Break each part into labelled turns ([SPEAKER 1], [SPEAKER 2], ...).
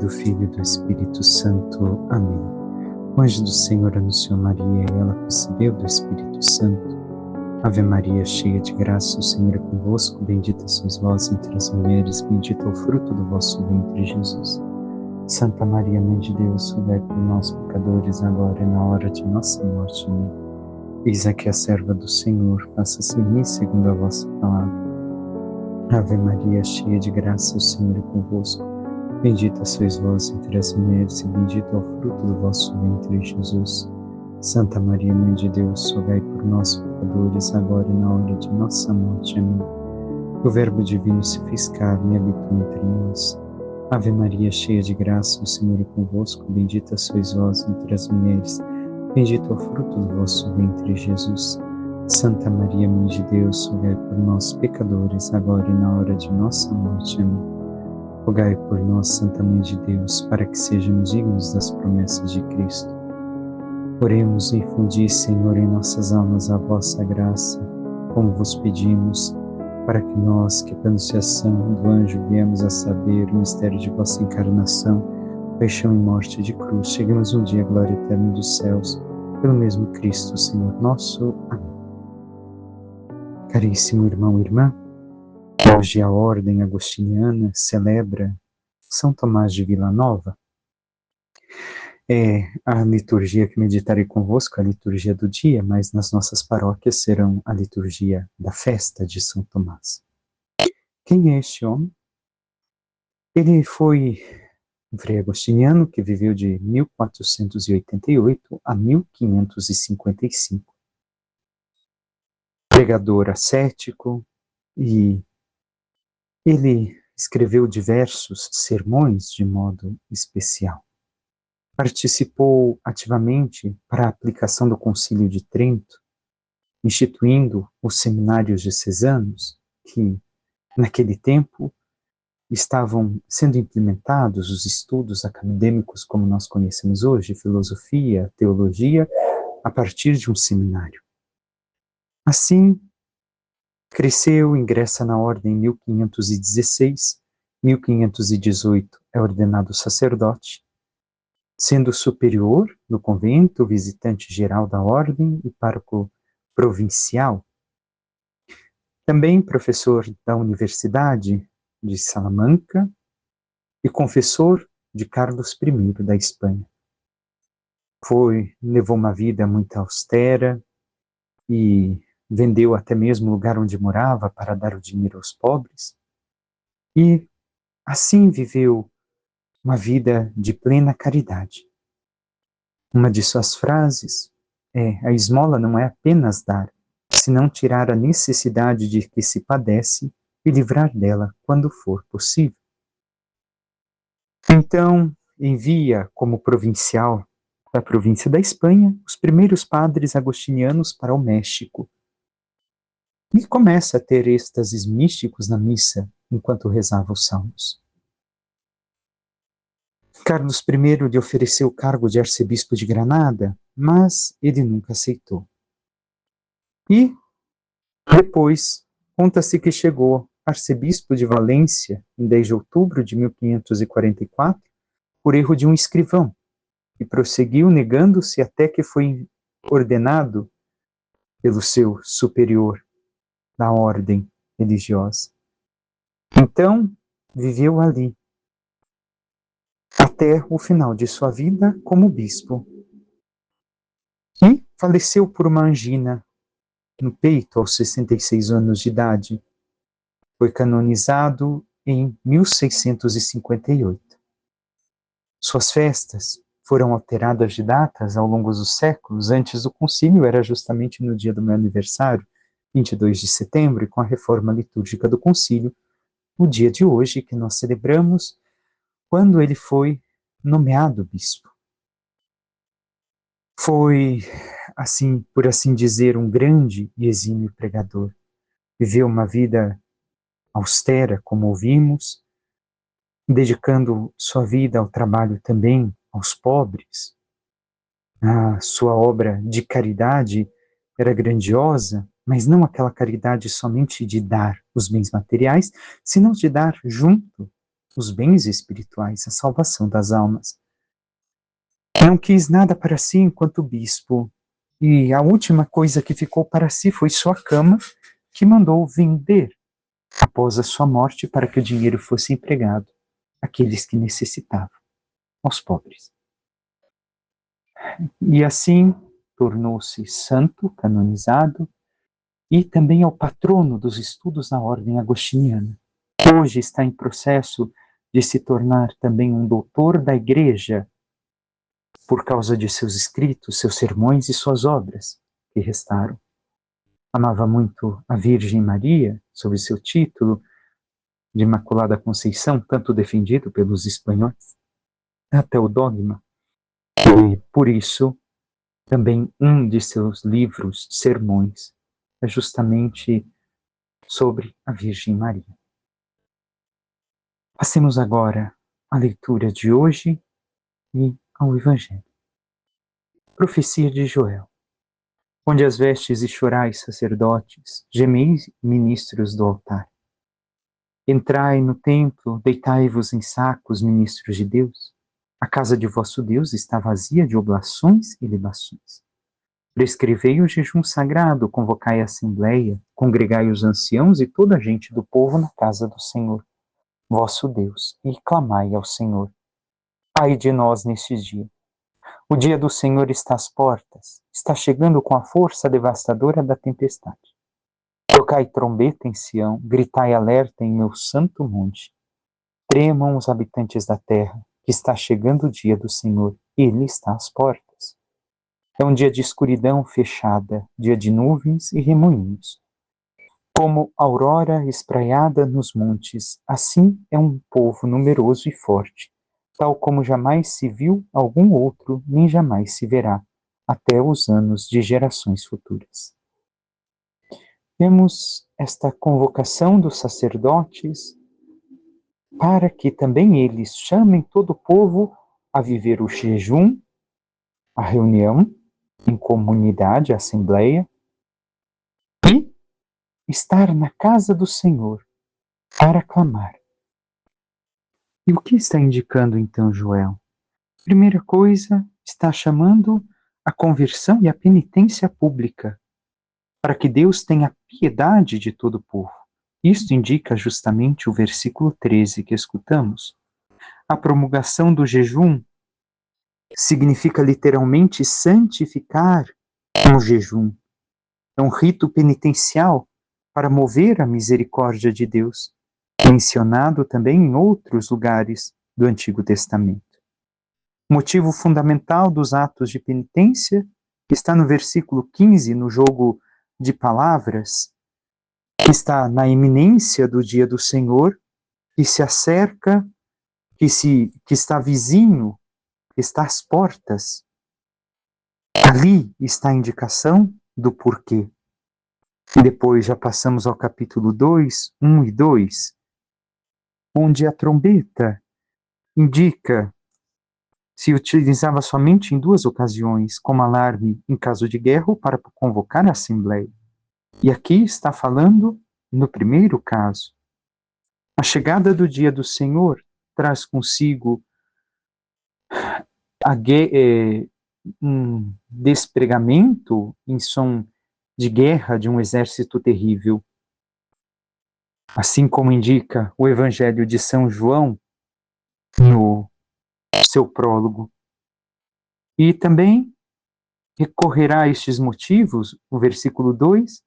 [SPEAKER 1] do Filho e do Espírito Santo. Amém. O anjo do Senhor anunciou Maria e ela concebeu do Espírito Santo. Ave Maria, cheia de graça, o Senhor é convosco. Bendita sois vós entre as mulheres, bendito é o fruto do vosso ventre, Jesus. Santa Maria, Mãe de Deus, rogai por nós, pecadores, agora e na hora de nossa morte. Amém. Eis aqui a serva do Senhor, faça-se em mim segundo a vossa palavra. Ave Maria, cheia de graça, o Senhor é convosco. Bendita sois vós entre as mulheres, e bendito é o fruto do vosso ventre, Jesus. Santa Maria, Mãe de Deus, rogai por nós, pecadores, agora e na hora de nossa morte. Amém. O Verbo divino se fez carne e habitou entre nós. Ave Maria, cheia de graça, o Senhor é convosco. Bendita sois vós entre as mulheres, bendito é o fruto do vosso ventre, Jesus. Santa Maria, Mãe de Deus, rogai por nós, pecadores, agora e na hora de nossa morte. Amém. Rogai por nós, Santa Mãe de Deus, para que sejamos dignos das promessas de Cristo. Oremos e infundi, Senhor, em nossas almas a vossa graça, como vos pedimos, para que nós, que pela anunciação do anjo viemos a saber o mistério de vossa encarnação, paixão e morte de cruz, cheguemos um dia à glória eterna dos céus, pelo mesmo Cristo, Senhor nosso. Amém. Caríssimo irmão e irmã, hoje a Ordem Agostiniana celebra São Tomás de Vilanova. É a liturgia que meditarei convosco, a liturgia do dia, mas nas nossas paróquias serão a liturgia da festa de São Tomás. Quem é este homem? Ele foi um frei agostiniano que viveu de 1488 a 1555. Pregador ascético, e ele escreveu diversos sermões de modo especial. Participou ativamente para a aplicação do Concílio de Trento, instituindo os seminários diocesanos, que naquele tempo estavam sendo implementados os estudos acadêmicos como nós conhecemos hoje, filosofia, teologia, a partir de um seminário. Assim, cresceu, ingressa na ordem em 1516, 1518 é ordenado sacerdote, sendo superior no convento, visitante geral da ordem e pároco provincial. Também professor da Universidade de Salamanca e confessor de Carlos I da Espanha. Levou uma vida muito austera e vendeu até mesmo o lugar onde morava para dar o dinheiro aos pobres. E assim viveu uma vida de plena caridade. Uma de suas frases é: a esmola não é apenas dar, senão tirar a necessidade de que se padece e livrar dela quando for possível. Então, envia como provincial da província da Espanha os primeiros padres agostinianos para o México. E começa a ter êxtases místicos na missa enquanto rezava os salmos. Carlos I lhe ofereceu o cargo de arcebispo de Granada, mas ele nunca aceitou. E depois, conta-se que chegou arcebispo de Valência em 10 de outubro de 1544, por erro de um escrivão, e prosseguiu negando-se até que foi ordenado pelo seu superior da ordem religiosa. Então, viveu ali até o final de sua vida como bispo. E faleceu por uma angina no peito aos 66 anos de idade. Foi canonizado em 1658. Suas festas foram alteradas de datas ao longo dos séculos. Antes do concílio era justamente no dia do meu aniversário, 22 de setembro, e com a reforma litúrgica do concílio, o dia de hoje que nós celebramos, quando ele foi nomeado bispo. Foi, assim, por assim dizer, um grande e exímio pregador. Viveu uma vida austera, como ouvimos, dedicando sua vida ao trabalho também aos pobres. A sua obra de caridade era grandiosa, mas não aquela caridade somente de dar os bens materiais, senão de dar junto os bens espirituais, a salvação das almas. Não quis nada para si enquanto bispo, e a última coisa que ficou para si foi sua cama, que mandou vender após a sua morte para que o dinheiro fosse empregado àqueles que necessitavam, aos pobres. E assim tornou-se santo, canonizado, e também é o patrono dos estudos na ordem agostiniana. Hoje está em processo de se tornar também um doutor da Igreja, por causa de seus escritos, seus sermões e suas obras que restaram. Amava muito a Virgem Maria, sob seu título de Imaculada Conceição, tanto defendido pelos espanhóis, até o dogma. E, por isso, também um de seus livros, sermões, é justamente sobre a Virgem Maria. Passemos agora à leitura de hoje e ao Evangelho. Profecia de Joel. Onde as vestes e chorais, sacerdotes, gemeis, ministros do altar. Entrai no templo, deitai-vos em sacos, ministros de Deus. A casa de vosso Deus está vazia de oblações e libações. Prescrevei o jejum sagrado, convocai a assembleia, congregai os anciãos e toda a gente do povo na casa do Senhor, vosso Deus, e clamai ao Senhor. Ai de nós nestes dias. O dia do Senhor está às portas, está chegando com a força devastadora da tempestade. Tocai trombeta em Sião, gritai alerta em meu santo monte. Tremam os habitantes da terra, que está chegando o dia do Senhor, ele está às portas. É um dia de escuridão fechada, dia de nuvens e remoinhos. Como aurora espraiada nos montes, assim é um povo numeroso e forte, tal como jamais se viu algum outro, nem jamais se verá, até os anos de gerações futuras. Temos esta convocação dos sacerdotes para que também eles chamem todo o povo a viver o jejum, a reunião em comunidade, a assembleia, e estar na casa do Senhor para clamar. E o que está indicando então Joel? Primeira coisa, está chamando a conversão e a penitência pública, para que Deus tenha piedade de todo o povo. Isto indica justamente o versículo 13 que escutamos. A promulgação do jejum significa literalmente santificar um jejum. É um rito penitencial para mover a misericórdia de Deus, mencionado também em outros lugares do Antigo Testamento. O motivo fundamental dos atos de penitência está no versículo 15, no jogo de palavras, que está na iminência do dia do Senhor, que se acerca, que está vizinho, que está às portas. Ali está a indicação do porquê. E depois já passamos ao capítulo 2, 1 e 2, onde a trombeta indica, se utilizava somente em duas ocasiões, como alarme em caso de guerra ou para convocar a assembleia. E aqui está falando no primeiro caso. A chegada do dia do Senhor traz consigo um despregamento em som de guerra de um exército terrível. Assim como indica o Evangelho de São João no seu prólogo. E também recorrerá a estes motivos, o versículo 2,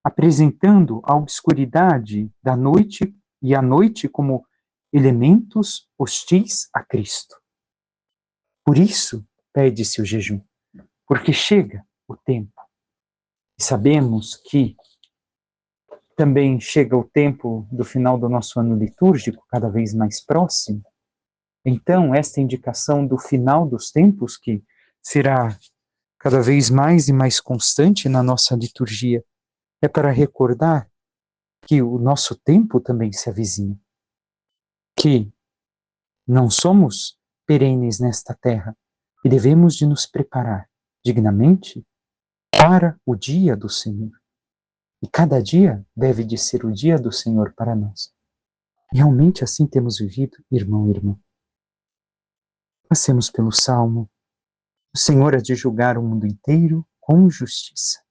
[SPEAKER 1] apresentando a obscuridade da noite e a noite como elementos hostis a Cristo. Por isso, pede-se o jejum, porque chega o tempo. E sabemos que também chega o tempo do final do nosso ano litúrgico, cada vez mais próximo. Então, esta indicação do final dos tempos, que será cada vez mais e mais constante na nossa liturgia, é para recordar que o nosso tempo também se avizinha, que não somos perenes nesta terra e devemos de nos preparar dignamente para o dia do Senhor. E cada dia deve de ser o dia do Senhor para nós. Realmente assim temos vivido, irmão e irmã. Passemos pelo Salmo. O Senhor há de julgar o mundo inteiro com justiça.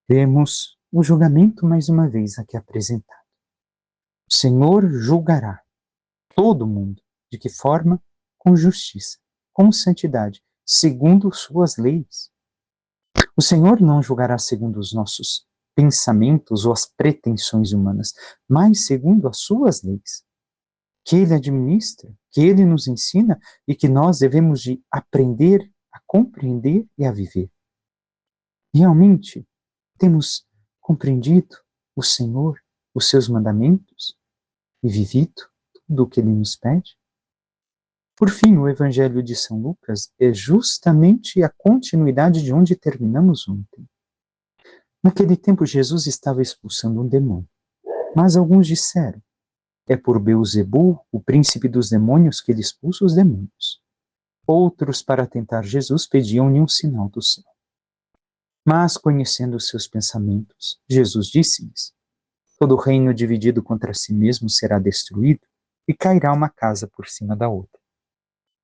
[SPEAKER 1] Vemos o julgamento mais uma vez aqui apresentado. O Senhor julgará todo mundo. De que forma? Com justiça, com santidade, segundo suas leis. O Senhor não julgará segundo os nossos pensamentos ou as pretensões humanas, mas segundo as suas leis, que Ele administra, que Ele nos ensina e que nós devemos de aprender a compreender e a viver. Realmente, temos compreendido o Senhor, os seus mandamentos e vivido tudo o que Ele nos pede? Por fim, o Evangelho de São Lucas é justamente a continuidade de onde terminamos ontem. Naquele tempo, Jesus estava expulsando um demônio, mas alguns disseram: é por Beelzebul, o príncipe dos demônios, que ele expulsa os demônios. Outros, para tentar Jesus, pediam-lhe um sinal do céu. Mas, conhecendo os seus pensamentos, Jesus disse-lhes: todo reino dividido contra si mesmo será destruído, e cairá uma casa por cima da outra.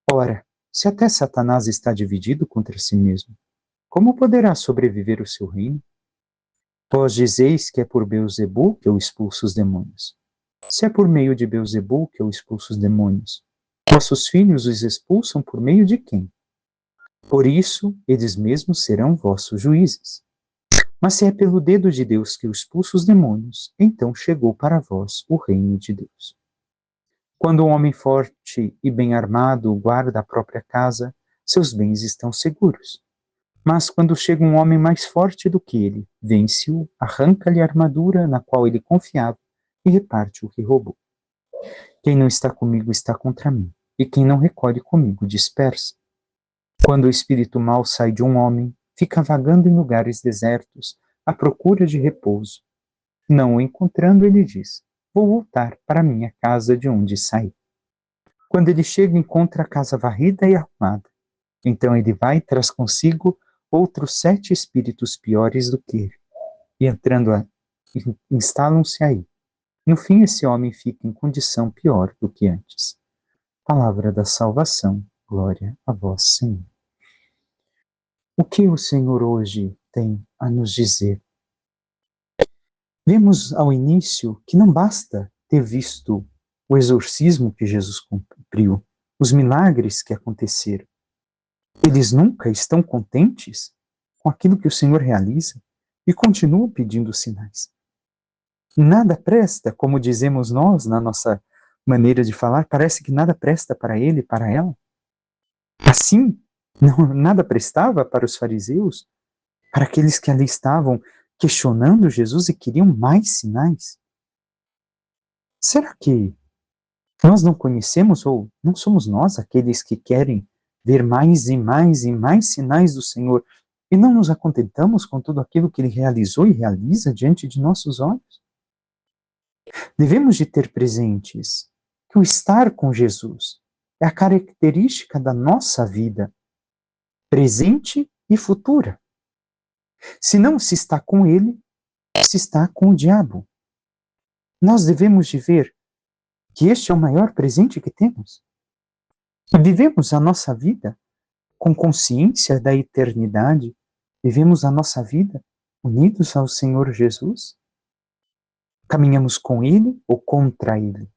[SPEAKER 1] Ora, se até Satanás está dividido contra si mesmo, como poderá sobreviver o seu reino? Vós dizeis que é por Beelzebul que eu expulso os demônios. Se é por meio de Beelzebul que eu expulso os demônios, vossos filhos os expulsam por meio de quem? Por isso, eles mesmos serão vossos juízes. Mas se é pelo dedo de Deus que eu expulso os demônios, então chegou para vós o reino de Deus. Quando um homem forte e bem armado guarda a própria casa, seus bens estão seguros. Mas quando chega um homem mais forte do que ele, vence-o, arranca-lhe a armadura na qual ele confiava e reparte o que roubou. Quem não está comigo está contra mim, e quem não recolhe comigo dispersa. Quando o espírito mau sai de um homem, fica vagando em lugares desertos, à procura de repouso. Não o encontrando, ele diz: vou voltar para minha casa de onde saí. Quando ele chega, encontra a casa varrida e arrumada. Então ele vai e traz consigo outros 7 espíritos piores do que ele. E entrando, instalam-se aí. No fim, esse homem fica em condição pior do que antes. Palavra da salvação. Glória a vós, Senhor. O que o Senhor hoje tem a nos dizer? Vemos ao início que não basta ter visto o exorcismo que Jesus cumpriu, os milagres que aconteceram. Eles nunca estão contentes com aquilo que o Senhor realiza e continuam pedindo sinais. Nada presta, como dizemos nós na nossa maneira de falar, parece que nada presta para ele e para ela. Assim, nada prestava para os fariseus, para aqueles que ali estavam questionando Jesus e queriam mais sinais. Será que nós não conhecemos ou não somos nós aqueles que querem ver mais e mais e mais sinais do Senhor e não nos acontentamos com tudo aquilo que Ele realizou e realiza diante de nossos olhos? Devemos de ter presentes que o estar com Jesus é a característica da nossa vida, presente e futura. Se não se está com Ele, se está com o diabo. Nós devemos de ver que este é o maior presente que temos. Vivemos a nossa vida com consciência da eternidade, vivemos a nossa vida unidos ao Senhor Jesus? Caminhamos com Ele ou contra Ele?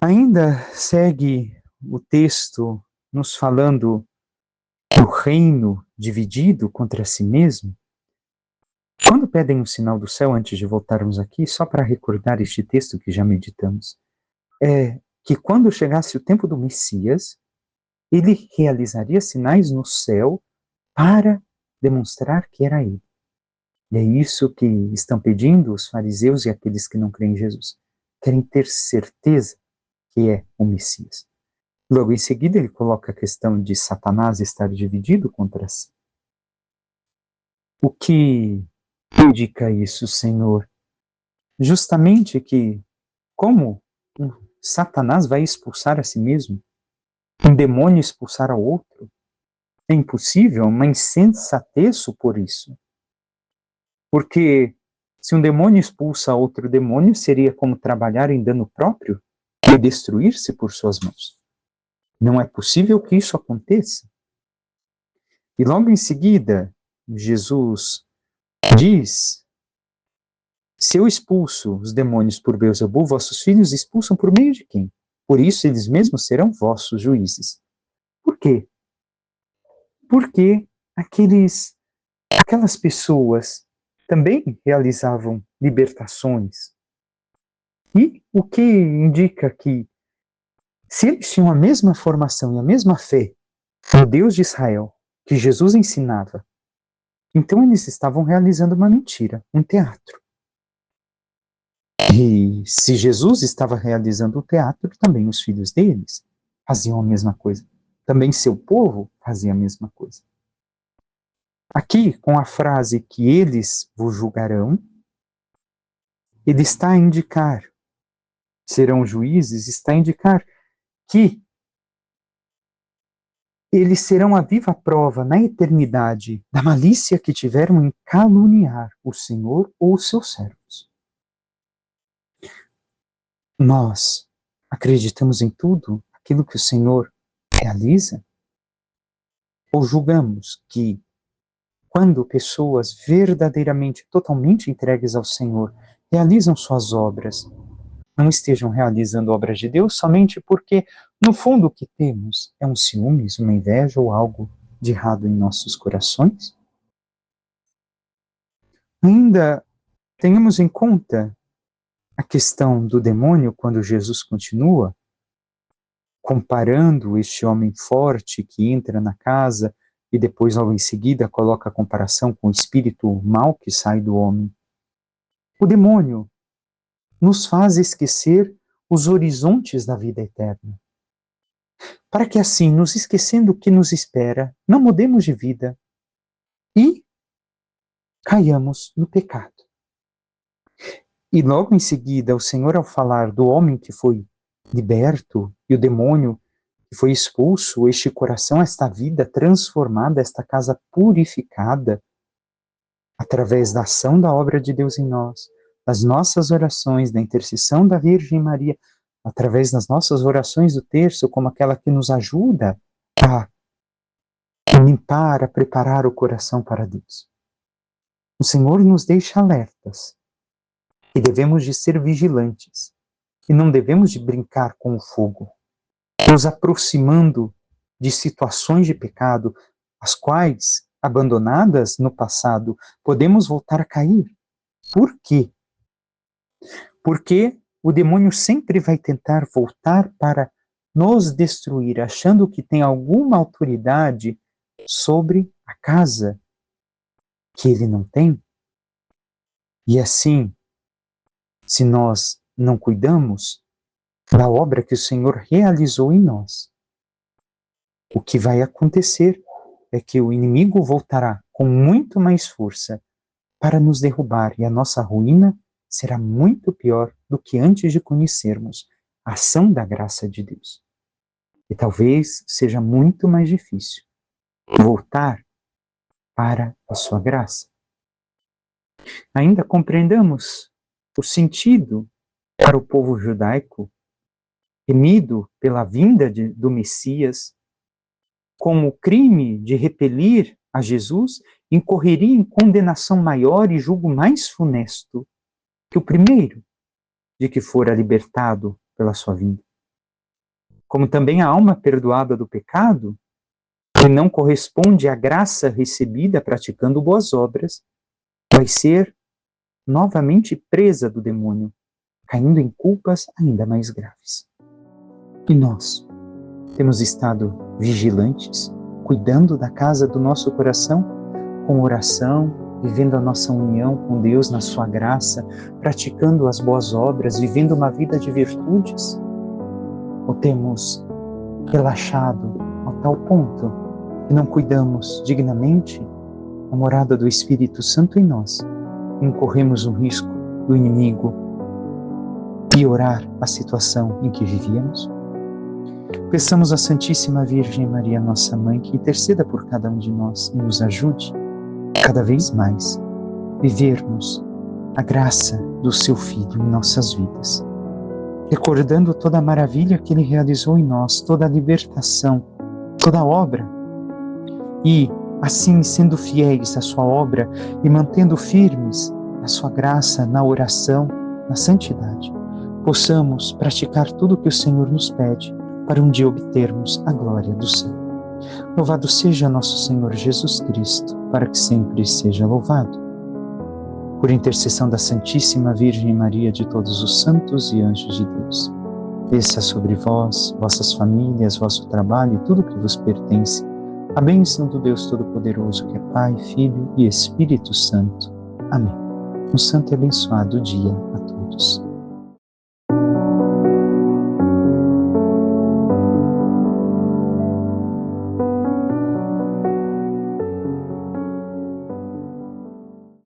[SPEAKER 1] Ainda segue o texto nos falando do reino dividido contra si mesmo. Quando pedem um sinal do céu, antes de voltarmos aqui, só para recordar este texto que já meditamos, é que quando chegasse o tempo do Messias, ele realizaria sinais no céu para demonstrar que era ele. E é isso que estão pedindo os fariseus e aqueles que não creem em Jesus. Querem ter certeza que é o Messias. Logo em seguida, ele coloca a questão de Satanás estar dividido contra si. O que indica isso, Senhor? Justamente que, como Satanás vai expulsar a si mesmo, um demônio expulsar ao outro, é impossível, uma insensatez supor isso. Porque Se um demônio expulsa outro demônio, seria como trabalhar em dano próprio e destruir-se por suas mãos. Não é possível que isso aconteça. E logo em seguida, Jesus diz: se eu expulso os demônios por Beelzebul, vossos filhos expulsam por meio de quem? Por isso eles mesmos serão vossos juízes. Por quê? Porque aquelas pessoas também realizavam libertações. E o que indica que, se eles tinham a mesma formação e a mesma fé no Deus de Israel que Jesus ensinava, então eles estavam realizando uma mentira, um teatro. E se Jesus estava realizando o teatro, também os filhos deles faziam a mesma coisa. Também seu povo fazia a mesma coisa. Aqui, com a frase que eles vos julgarão, ele está a indicar, serão juízes, está a indicar que eles serão a viva prova na eternidade da malícia que tiveram em caluniar o Senhor ou os seus servos. Nós acreditamos em tudo aquilo que o Senhor realiza? Ou julgamos que, quando pessoas verdadeiramente, totalmente entregues ao Senhor, realizam suas obras, não estejam realizando obras de Deus somente porque, no fundo, o que temos é um ciúmes, uma inveja ou algo de errado em nossos corações? Ainda tenhamos em conta a questão do demônio quando Jesus continua comparando este homem forte que entra na casa e depois, logo em seguida, coloca a comparação com o espírito mau que sai do homem. O demônio nos faz esquecer os horizontes da vida eterna, para que assim, nos esquecendo o que nos espera, não mudemos de vida e caiamos no pecado. E logo em seguida, o Senhor, ao falar do homem que foi liberto e o demônio que foi expulso, este coração, esta vida transformada, esta casa purificada, através da ação da obra de Deus em nós, das nossas orações, da intercessão da Virgem Maria, através das nossas orações do terço, como aquela que nos ajuda a limpar, a preparar o coração para Deus. O Senhor nos deixa alertas e devemos de ser vigilantes e não devemos de brincar com o fogo, nos aproximando de situações de pecado, as quais, abandonadas no passado, podemos voltar a cair. Por quê? Porque o demônio sempre vai tentar voltar para nos destruir, achando que tem alguma autoridade sobre a casa que ele não tem. E assim, se nós não cuidamos da obra que o Senhor realizou em nós, o que vai acontecer é que o inimigo voltará com muito mais força para nos derrubar, e a nossa ruína será muito pior do que antes de conhecermos a ação da graça de Deus. E talvez seja muito mais difícil voltar para a sua graça. Ainda compreendamos o sentido para o povo judaico, temido pela vinda do Messias, como o crime de repelir a Jesus incorreria em condenação maior e julgo mais funesto que o primeiro de que fora libertado pela sua vinda. Como também a alma perdoada do pecado, que não corresponde à graça recebida praticando boas obras, vai ser novamente presa do demônio, caindo em culpas ainda mais graves. E nós temos estado vigilantes, cuidando da casa do nosso coração, com oração, vivendo a nossa união com Deus na sua graça, praticando as boas obras, vivendo uma vida de virtudes? Ou temos relaxado a tal ponto que não cuidamos dignamente da morada do Espírito Santo em nós, e incorremos o risco do inimigo piorar a situação em que vivíamos? Peçamos à Santíssima Virgem Maria, nossa Mãe, que interceda por cada um de nós e nos ajude cada vez mais vivermos a graça do seu Filho em nossas vidas, recordando toda a maravilha que Ele realizou em nós, toda a libertação, toda a obra, e assim sendo fiéis à sua obra e mantendo firmes na sua graça, na oração, na santidade, possamos praticar tudo o que o Senhor nos pede para um dia obtermos a glória do céu. Louvado seja nosso Senhor Jesus Cristo, para que sempre seja louvado. Por intercessão da Santíssima Virgem Maria, de todos os santos e anjos de Deus, desça sobre vós, vossas famílias, vosso trabalho e tudo que vos pertence, a bênção do Deus Todo-Poderoso, que é Pai, Filho e Espírito Santo. Amém. Um santo e abençoado dia a todos.